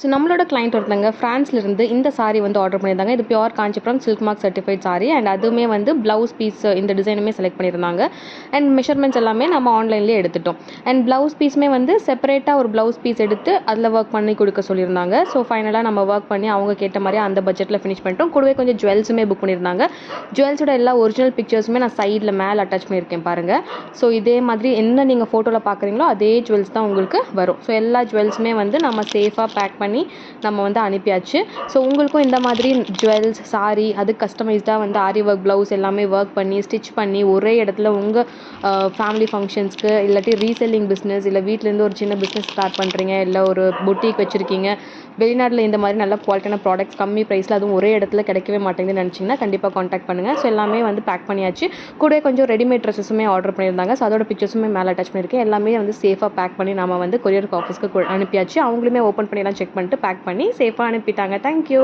So நம்மளோட client ஒருத்தங்க ஃப்ரான்ஸ்லேருந்து இந்த சாரீ வந்து ஆர்டர் பண்ணியிருந்தாங்க. இது pure Kanchipuram silk mark certified sari and அதுவுமே வந்து ப்ளவுஸ் பீஸ் இந்த டிசைனுமே செலக்ட் பண்ணியிருந்தாங்க. அண்ட் மெஷர்மெண்ட்ஸ் எல்லாமே நம்ம ஆன்லைன்லேயே எடுத்துட்டோம். அண்ட் ப்ளவுஸ் பீஸுமே வந்து செப்பரேட்டாக ஒரு ப்ளவுஸ் பீஸ் எடுத்து அதில் ஒர்க் பண்ணி கொடுக்க சொல்லியிருந்தாங்க. ஸோ ஃபைனலாக நம்ம ஒர்க் பண்ணி அவங்க கேட்ட மாதிரி அந்த பட்ஜெட்டில் ஃபினிஷ் பண்ணிட்டோம். கூடவே கொஞ்சம் ஜுவல்ஸுமே புக் பண்ணியிருந்தாங்க. ஜுவல்ஸோட எல்லா ஒரிஜினல் பிக்சர்ஸுமே நான் சைடில் மேலே அட்டாச் பண்ணியிருக்கேன் பாருங்கள். ஸோ இதே மாதிரி என்ன நீங்கள் ஃபோட்டோவில் பார்க்குறீங்களோ அதே ஜுவல்ஸ் தான் உங்களுக்கு வரும். ஸோ எல்லா ஜுவல்ஸுமே வந்து நம்ம சேஃபாக பேக் பண்ணி நம்ம வந்து அனுப்பியாச்சு. ஸோ உங்களுக்கும் இந்த மாதிரி ஜுவல்ஸ் சாரீ அது கஸ்டமைஸ்டாக வந்து ஆரி ஒர்க் ப்ளவுஸ் எல்லாமே ஒர்க் பண்ணி ஸ்டிச் பண்ணி ஒரே இடத்துல உங்கள் ஃபேமிலி ஃபங்க்ஷன்ஸ்க்கு இல்லாட்டி ரீசெல்லிங் பிஸ்னஸ் இல்லை வீட்டிலேருந்து ஒரு சின்ன பிஸ்னஸ் ஸ்டார்ட் பண்ணுறீங்க இல்லை ஒரு பொட்டிக் வச்சுருக்கீங்க, வெளிநாட்டில் இந்த மாதிரி நல்ல குவாலிட்டியான ப்ராடக்ட்ஸ் கம்மி ப்ரைஸில் அதுவும் ஒரே இடத்துல கிடைக்கவே மாட்டேங்குதுன்னு நினச்சிங்கன்னா கண்டிப்பாக காண்டாக்ட் பண்ணுங்கள். ஸோ எல்லாமே வந்து பேக் பண்ணியாச்சு. கூட கொஞ்சம் ரெடிமேட் ட்ரெஸ்ஸஸுமே ஆர்டர் பண்ணியிருந்தாங்க. ஸோ அதோட பிக்சர்ஸுமே மேலே அட்டாச் பண்ணியிருக்கேன். எல்லாமே வந்து சேஃபாக பேக் பண்ணி நம்ம வந்து கொரியர் ஆஃபீஸ்க்கு அனுப்பியாச்சு. அவங்களுமே ஓப்பன் பண்ணிலாம் செக் பண்ணிட்டு பேக் பண்ணி சேஃபாக அனுப்பிட்டாங்க. தேங்க்யூ.